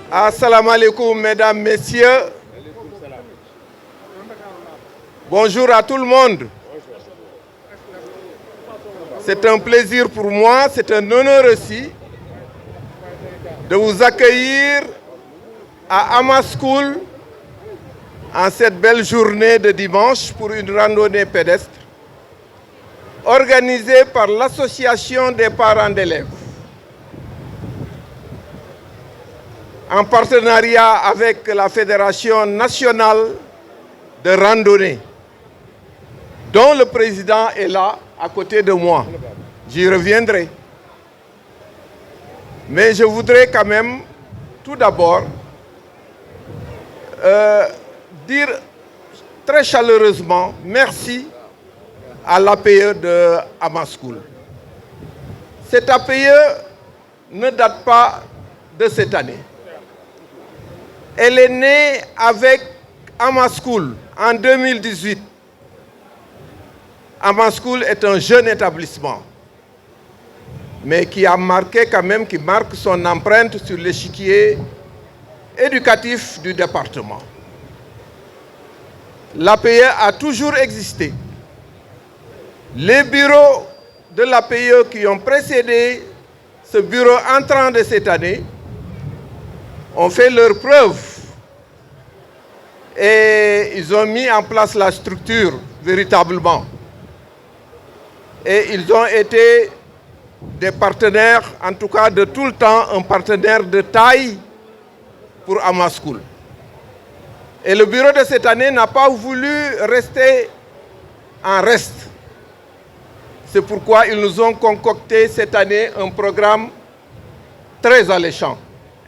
Assalamu alaikum, mesdames, messieurs. Bonjour à tout le monde. C'est un plaisir pour moi, c'est un honneur aussi de vous accueillir à Ama School en cette belle journée de dimanche pour une randonnée pédestre organisée par l'Association des parents d'élèves en partenariat avec la Fédération nationale de randonnée, dont le président est là, à côté de moi. J'y reviendrai. Mais je voudrais quand même, tout d'abord, dire très chaleureusement merci à l'APE de Ama School. Cette APE ne date pas de cette année. Elle est née avec Ama School en 2018. Ama School est un jeune établissement, mais qui a marqué quand même, qui marque son empreinte sur l'échiquier éducatif du département. L'APE a toujours existé. Les bureaux de l'APE qui ont précédé ce bureau entrant de cette année ont fait leur preuve et ils ont mis en place la structure véritablement. Et ils ont été des partenaires, en tout cas de tout le temps, un partenaire de taille pour Ama School. Et le bureau de cette année n'a pas voulu rester en reste. C'est pourquoi ils nous ont concocté cette année un programme très alléchant,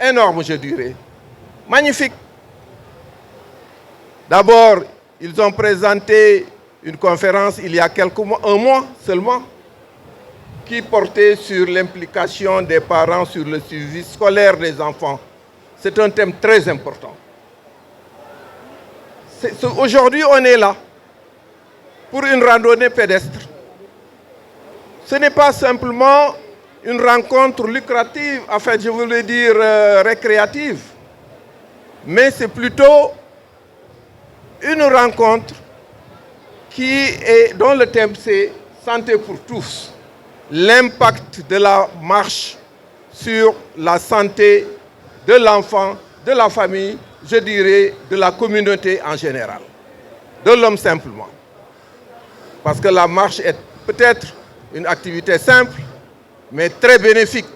énorme je dirais, magnifique. D'abord, ils ont présenté une conférence il y a un mois seulement, qui portait sur l'implication des parents sur le suivi scolaire des enfants. C'est un thème très important. Aujourd'hui, on est là pour une randonnée pédestre. Ce n'est pas simplement une rencontre lucrative, en fait, je voulais dire récréative, mais c'est plutôt une rencontre dont le thème c'est santé pour tous. L'impact de la marche sur la santé de l'enfant, de la famille, je dirais de la communauté en général, de l'homme simplement. Parce que la marche est peut-être une activité simple, mais très bénéfique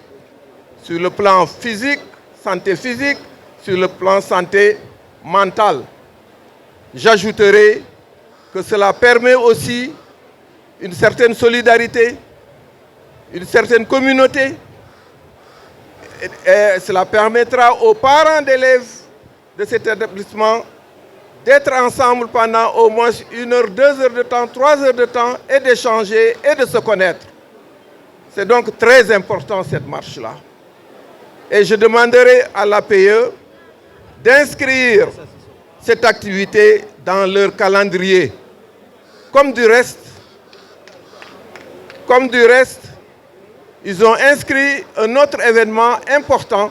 sur le plan physique, santé physique, sur le plan santé mentale. J'ajouterai que cela permet aussi une certaine solidarité, une certaine communauté. Et cela permettra aux parents d'élèves de cet établissement d'être ensemble pendant au moins 1 heure, 2 heures de temps, 3 heures de temps et d'échanger et de se connaître. C'est donc très important cette marche-là. Et je demanderai à l'APE d'inscrire cette activité dans leur calendrier. Comme du reste, ils ont inscrit un autre événement important,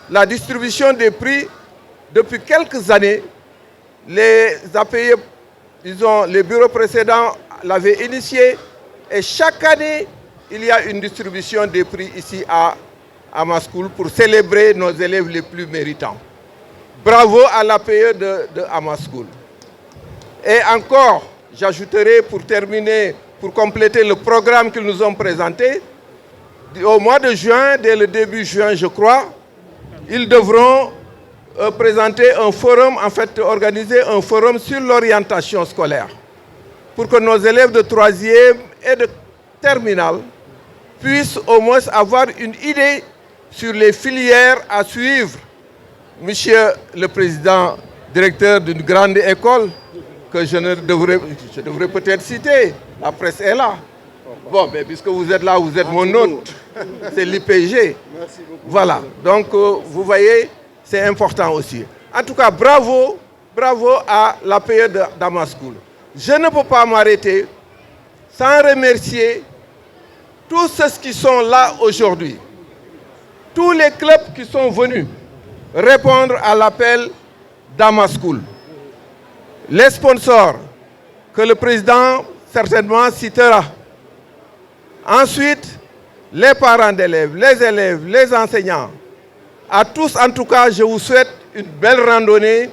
la distribution des prix. Depuis quelques années, les APE, les bureaux précédents l'avaient initié et chaque année, il y a une distribution des prix ici à Ama School pour célébrer nos élèves les plus méritants. Bravo à l'APE de Ama School. Et encore, j'ajouterai pour terminer, pour compléter le programme qu'ils nous ont présenté, au mois de juin, dès le début juin je crois, ils devront présenter un forum, en fait organiser un forum sur l'orientation scolaire pour que nos élèves de 3e et de terminale puissent au moins avoir une idée sur les filières à suivre. Monsieur le président, directeur d'une grande école, que je devrais peut-être citer, la presse est là. Bon, mais puisque vous êtes là, vous êtes mon hôte, c'est l'IPG. Voilà, donc vous voyez, c'est important aussi. En tout cas, bravo à l'APE d'Ama School. Je ne peux pas m'arrêter sans remercier tous ceux qui sont là aujourd'hui, tous les clubs qui sont venus, répondre à l'appel d'Amascool. Les sponsors que le président certainement citera. Ensuite, les parents d'élèves, les enseignants. À tous, en tout cas, je vous souhaite une belle randonnée,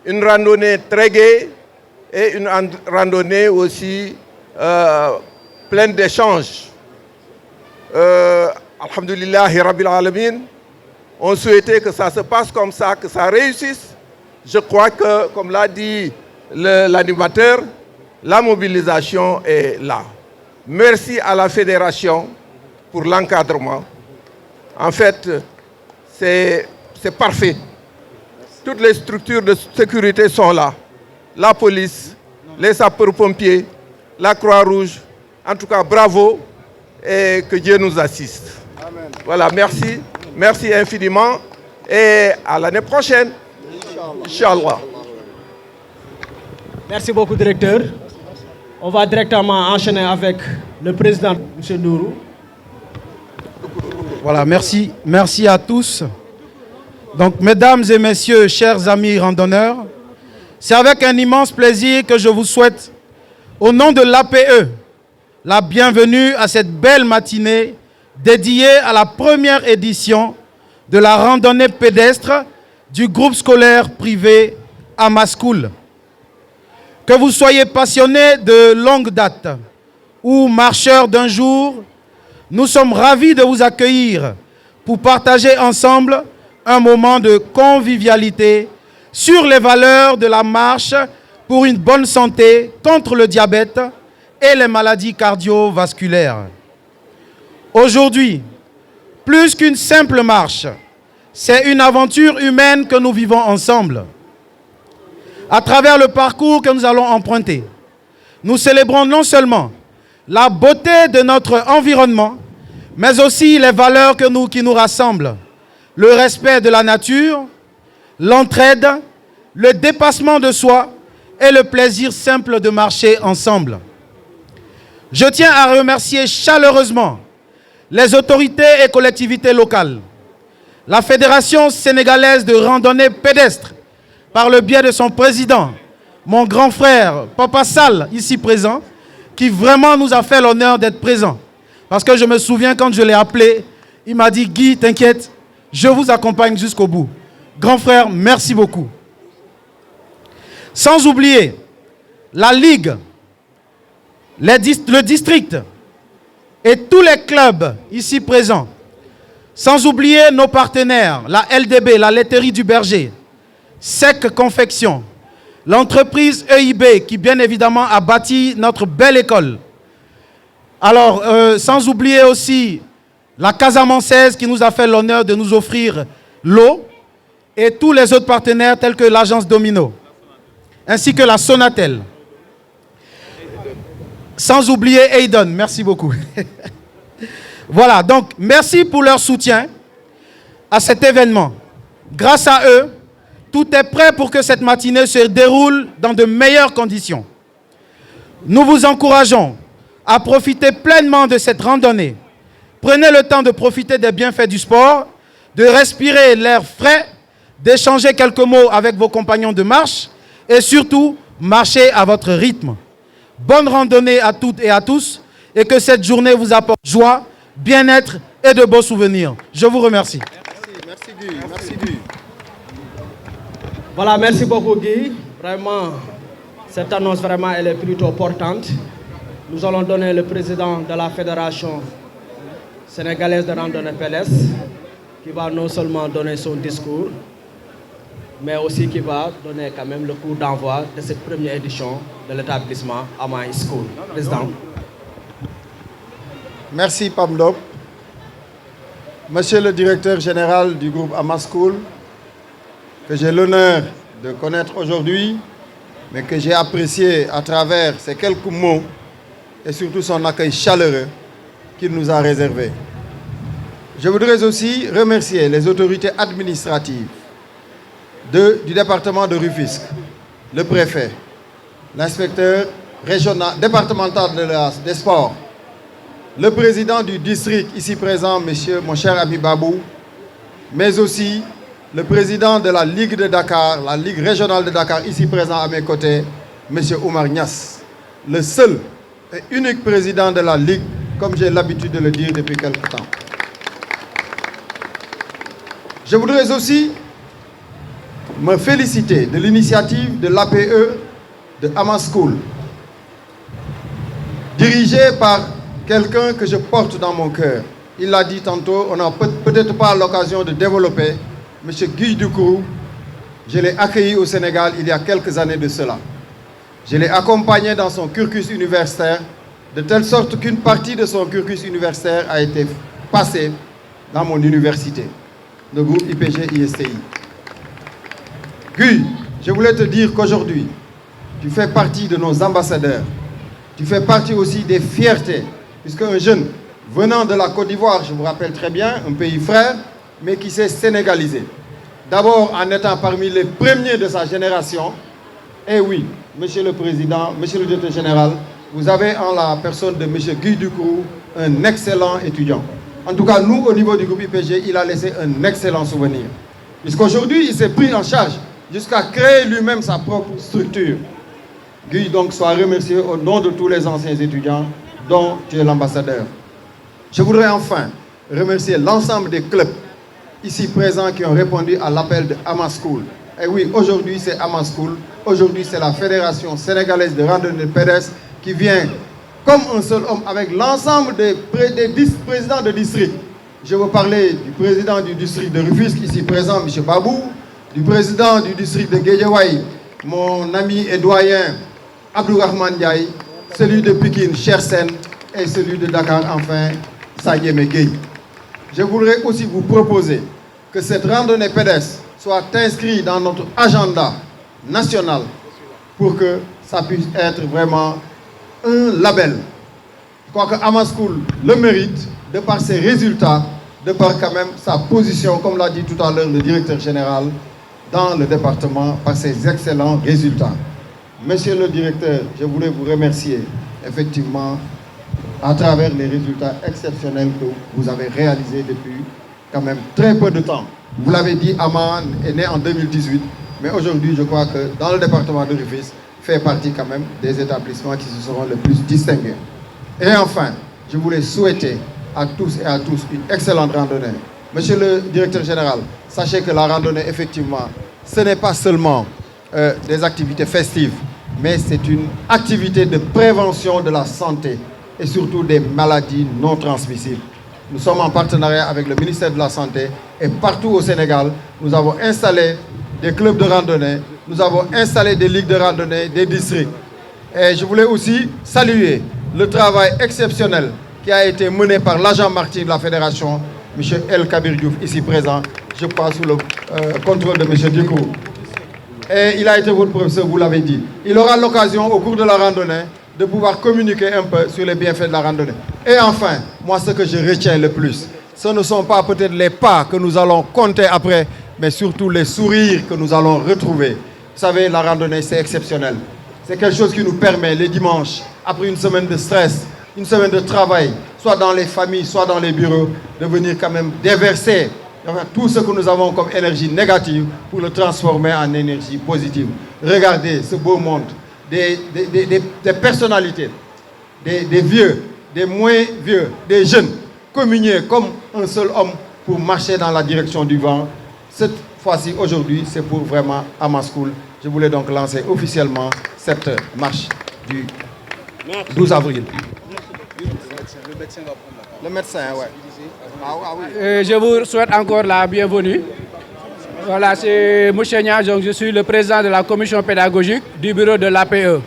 une randonnée très gaie et une randonnée aussi pleine d'échanges. Alhamdulillahi Rabbil Alamin, on souhaitait que ça se passe comme ça, que ça réussisse. Je crois que, comme l'a dit l'animateur, la mobilisation est là. Merci à la fédération pour l'encadrement. En fait, c'est parfait. Toutes les structures de sécurité sont là. La police, les sapeurs-pompiers, la Croix-Rouge. En tout cas, bravo et que Dieu nous assiste. Amen. Voilà, merci. Merci infiniment et à l'année prochaine. Inch'Allah. Merci beaucoup, directeur. On va directement enchaîner avec le président, M. Nourou. Voilà, merci. Merci à tous. Donc, mesdames et messieurs, chers amis randonneurs, c'est avec un immense plaisir que je vous souhaite, au nom de l'APE, la bienvenue à cette belle matinée dédiée à la première édition de la randonnée pédestre du groupe scolaire privé Amascool. Que vous soyez passionnés de longue date ou marcheurs d'un jour, nous sommes ravis de vous accueillir pour partager ensemble un moment de convivialité sur les valeurs de la marche pour une bonne santé contre le diabète et les maladies cardiovasculaires. Aujourd'hui, plus qu'une simple marche, c'est une aventure humaine que nous vivons ensemble. À travers le parcours que nous allons emprunter, nous célébrons non seulement la beauté de notre environnement, mais aussi les valeurs qui nous rassemblent. Le respect de la nature, l'entraide, le dépassement de soi et le plaisir simple de marcher ensemble. Je tiens à remercier chaleureusement les autorités et collectivités locales, la Fédération sénégalaise de randonnée pédestre, par le biais de son président, mon grand frère, Papa Sall, ici présent, qui vraiment nous a fait l'honneur d'être présent. Parce que je me souviens quand je l'ai appelé, il m'a dit « Guy, t'inquiète, je vous accompagne jusqu'au bout ». Grand frère, merci beaucoup. Sans oublier la Ligue, le district et tous les clubs ici présents. Sans oublier nos partenaires, la LDB, la laiterie du Berger, Sec Confection, l'entreprise EIB qui bien évidemment a bâti notre belle école. Alors, sans oublier aussi la Casamançaise qui nous a fait l'honneur de nous offrir l'eau et tous les autres partenaires tels que l'agence Domino, ainsi que la Sonatel. Sans oublier Aiden, merci beaucoup. Voilà, donc merci pour leur soutien à cet événement. Grâce à eux, tout est prêt pour que cette matinée se déroule dans de meilleures conditions. Nous vous encourageons à profiter pleinement de cette randonnée. Prenez le temps de profiter des bienfaits du sport, de respirer l'air frais, d'échanger quelques mots avec vos compagnons de marche et surtout, marchez à votre rythme. Bonne randonnée à toutes et à tous et que cette journée vous apporte joie, bien-être et de beaux souvenirs. Je vous remercie. Merci Guy. Merci Guy. Voilà, merci beaucoup Guy. Vraiment, cette annonce, vraiment, elle est plutôt portante. Nous allons donner le président de la Fédération sénégalaise de randonnée pédestre qui va non seulement donner son discours, mais aussi qui va donner quand même le coup d'envoi de cette première édition de l'établissement Amascool. Président. Merci Pamdop. Monsieur le directeur général du groupe Amascool, que j'ai l'honneur de connaître aujourd'hui, mais que j'ai apprécié à travers ces quelques mots et surtout son accueil chaleureux qu'il nous a réservé. Je voudrais aussi remercier les autorités administratives du département de Rufisque, le préfet, l'inspecteur régional, départemental des sports, le président du district ici présent, mon cher ami Babou, mais aussi le président de la Ligue de Dakar, la Ligue régionale de Dakar, ici présent à mes côtés, M. Oumar Niass, le seul et unique président de la Ligue, comme j'ai l'habitude de le dire depuis quelque temps. Je voudrais aussi me féliciter de l'initiative de l'APE de Hamas School, dirigée par quelqu'un que je porte dans mon cœur. Il l'a dit tantôt, on n'a peut-être pas l'occasion de développer. M. Guy Dukourou, je l'ai accueilli au Sénégal il y a quelques années de cela. Je l'ai accompagné dans son cursus universitaire, de telle sorte qu'une partie de son cursus universitaire a été passée dans mon université, le groupe IPG-ISTI. Guy, je voulais te dire qu'aujourd'hui, tu fais partie de nos ambassadeurs. Tu fais partie aussi des fiertés, puisque un jeune venant de la Côte d'Ivoire, je vous rappelle très bien, un pays frère, mais qui s'est sénégalisé. D'abord en étant parmi les premiers de sa génération. Et oui, Monsieur le Président, Monsieur le Directeur Général, vous avez en la personne de Monsieur Guy Dukourou un excellent étudiant. En tout cas, nous, au niveau du groupe IPG, il a laissé un excellent souvenir. Puisqu'aujourd'hui, il s'est pris en charge jusqu'à créer lui-même sa propre structure. Guy, donc, soit remercié au nom de tous les anciens étudiants dont tu es l'ambassadeur. Je voudrais enfin remercier l'ensemble des clubs ici présents qui ont répondu à l'appel de Hamas School. Et oui, aujourd'hui, c'est Hamas School. Aujourd'hui, c'est la Fédération sénégalaise de randonnée pédestre qui vient comme un seul homme avec l'ensemble des présidents de district. Je veux parler du président du district de Rufisque, ici présent, M. Babou, du président du district de Guédiawaye, mon ami et doyen Abdourahmane Ndiaye, celui de Pikine, Chersen, et celui de Dakar, enfin, Sayeme Gueye. Je voudrais aussi vous proposer que cette randonnée pédestre soit inscrite dans notre agenda national pour que ça puisse être vraiment un label. Je crois que Hamas School le mérite de par ses résultats, de par quand même sa position, comme l'a dit tout à l'heure le directeur général, dans le département par ses excellents résultats. Monsieur le directeur, je voulais vous remercier effectivement à travers les résultats exceptionnels que vous avez réalisés depuis quand même très peu de temps. Vous l'avez dit, Aman est né en 2018, mais aujourd'hui je crois que dans le département de Rufisque, fait partie quand même des établissements qui se seront le plus distingués. Et enfin, je voulais souhaiter à tous et à tous une excellente randonnée. Monsieur le directeur général, sachez que la randonnée, effectivement, ce n'est pas seulement des activités festives, mais c'est une activité de prévention de la santé et surtout des maladies non transmissibles. Nous sommes en partenariat avec le ministère de la Santé et partout au Sénégal, nous avons installé des clubs de randonnée, nous avons installé des ligues de randonnée, des districts. Et je voulais aussi saluer le travail exceptionnel qui a été mené par l'agent martyr de la Fédération, M. El Kabir Diouf, ici présent, je crois sous le contrôle de M. Dukourou. Et il a été votre professeur, vous l'avez dit. Il aura l'occasion au cours de la randonnée de pouvoir communiquer un peu sur les bienfaits de la randonnée. Et enfin, moi ce que je retiens le plus, ce ne sont pas peut-être les pas que nous allons compter après, mais surtout les sourires que nous allons retrouver. Vous savez, la randonnée, c'est exceptionnel. C'est quelque chose qui nous permet, les dimanches, après une semaine de stress, une semaine de travail, soit dans les familles, soit dans les bureaux, de venir quand même déverser tout ce que nous avons comme énergie négative pour le transformer en énergie positive. Regardez ce beau monde, des personnalités, des vieux, des moins vieux, des jeunes, communier comme un seul homme pour marcher dans la direction du vent. Cette fois-ci, aujourd'hui, c'est pour vraiment Hamas School. Je voulais donc lancer officiellement cette marche du 12 avril. Le médecin, ouais. Je vous souhaite encore la bienvenue. Voilà, c'est M. Nia, donc je suis le président de la commission pédagogique du bureau de l'APE.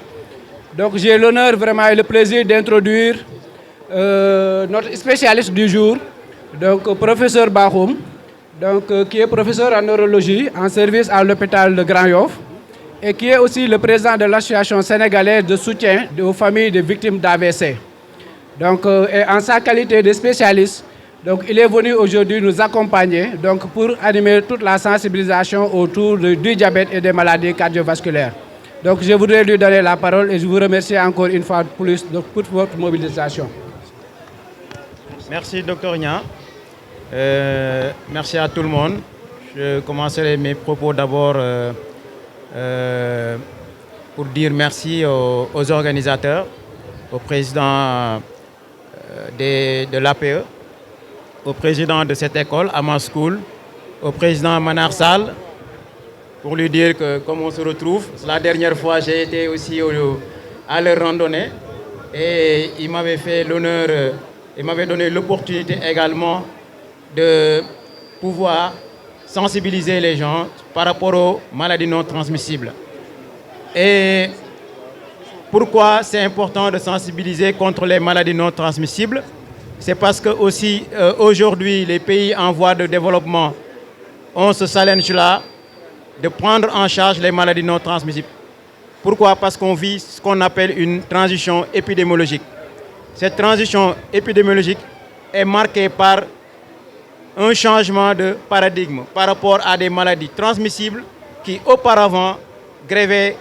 Donc j'ai l'honneur vraiment et le plaisir d'introduire notre spécialiste du jour, donc professeur Bahoum, donc, qui est professeur en neurologie en service à l'hôpital de Grand Yoff et qui est aussi le président de l'association sénégalaise de soutien aux familles des victimes d'AVC. Donc, et en sa qualité de spécialiste, donc, il est venu aujourd'hui nous accompagner donc, pour animer toute la sensibilisation autour du diabète et des maladies cardiovasculaires. Donc je voudrais lui donner la parole et je vous remercie encore une fois de plus pour votre mobilisation. Merci Dr Nia. Merci à tout le monde. Je Je commencerai mes propos d'abord pour dire merci aux organisateurs, au président de l'APE, au président de cette école, Amas School, au président Manar Sall, pour lui dire que comme on se retrouve, la dernière fois j'ai été aussi à leur randonnée et il m'avait fait l'honneur, il m'avait donné l'opportunité également de pouvoir sensibiliser les gens par rapport aux maladies non transmissibles. Et pourquoi c'est important de sensibiliser contre les maladies non transmissibles? C'est parce que aussi aujourd'hui les pays en voie de développement ont ce challenge-là de prendre en charge les maladies non transmissibles. Pourquoi? Parce qu'on vit ce qu'on appelle une transition épidémiologique. Cette transition épidémiologique est marquée par un changement de paradigme par rapport à des maladies transmissibles qui auparavant grévaient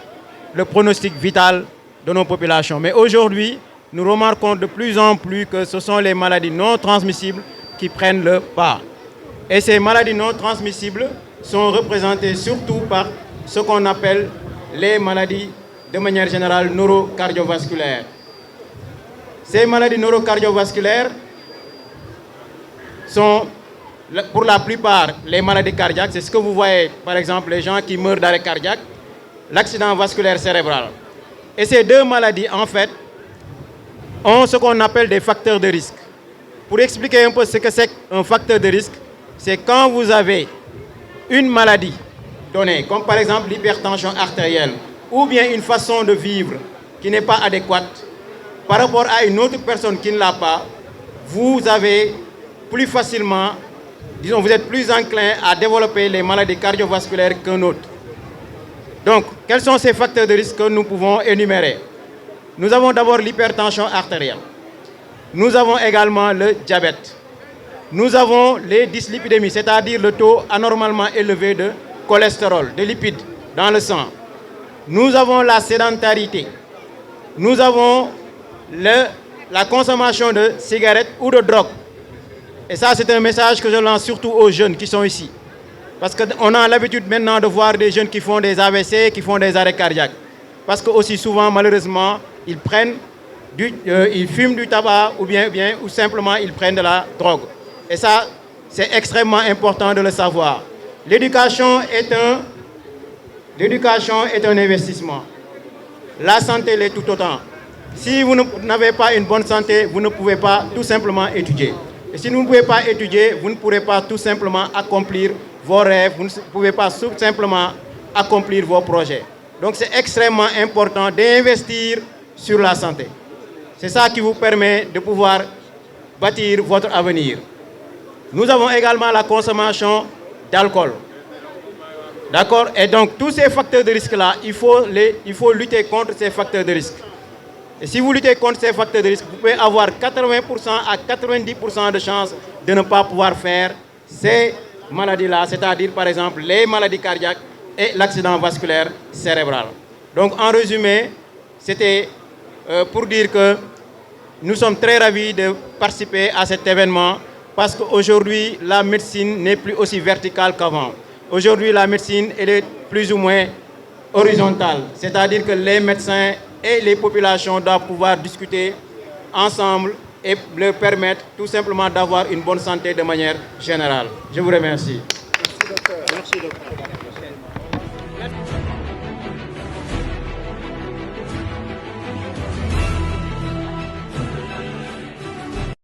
le pronostic vital de nos populations. Mais aujourd'hui, nous remarquons de plus en plus que ce sont les maladies non transmissibles qui prennent le pas. Et ces maladies non transmissibles sont représentées surtout par ce qu'on appelle les maladies de manière générale neurocardiovasculaires. Ces maladies neurocardiovasculaires sont pour la plupart les maladies cardiaques. C'est ce que vous voyez, par exemple, les gens qui meurent d'arrêt cardiaque, l'accident vasculaire cérébral. Et ces deux maladies, en fait, ont ce qu'on appelle des facteurs de risque. Pour expliquer un peu ce que c'est un facteur de risque, c'est quand vous avez une maladie donnée, comme par exemple l'hypertension artérielle, ou bien une façon de vivre qui n'est pas adéquate, par rapport à une autre personne qui ne l'a pas, vous avez plus facilement, disons, vous êtes plus enclin à développer les maladies cardiovasculaires qu'un autre. Donc, quels sont ces facteurs de risque que nous pouvons énumérer? Nous avons d'abord l'hypertension artérielle. Nous avons également le diabète. Nous avons les dyslipidémies, c'est-à-dire le taux anormalement élevé de cholestérol, de lipides dans le sang. Nous avons la sédentarité. Nous avons la consommation de cigarettes ou de drogue. Et ça, c'est un message que je lance surtout aux jeunes qui sont ici. Parce qu'on a l'habitude maintenant de voir des jeunes qui font des AVC, qui font des arrêts cardiaques. Parce que aussi souvent, malheureusement, ils fument du tabac ou simplement ils prennent de la drogue. Et ça, c'est extrêmement important de le savoir. L'éducation est un investissement. La santé l'est tout autant. Si vous n'avez pas une bonne santé, vous ne pouvez pas tout simplement étudier. Et si vous ne pouvez pas étudier, vous ne pourrez pas tout simplement accomplir vos rêves, vous ne pouvez pas tout simplement accomplir vos projets. Donc c'est extrêmement important d'investir sur la santé. C'est ça qui vous permet de pouvoir bâtir votre avenir. Nous avons également la consommation d'alcool. D'accord? Et donc tous ces facteurs de risque-là, il faut lutter contre ces facteurs de risque. Et si vous luttez contre ces facteurs de risque, vous pouvez avoir 80% à 90% de chances de ne pas pouvoir faire ces maladies-là, c'est-à-dire par exemple les maladies cardiaques et l'accident vasculaire cérébral. Donc en résumé, c'était pour dire que nous sommes très ravis de participer à cet événement parce qu'aujourd'hui, la médecine n'est plus aussi verticale qu'avant. Aujourd'hui, la médecine elle est plus ou moins horizontale, c'est-à-dire que les médecins et les populations doivent pouvoir discuter ensemble et leur permettre tout simplement d'avoir une bonne santé de manière générale. Je vous remercie.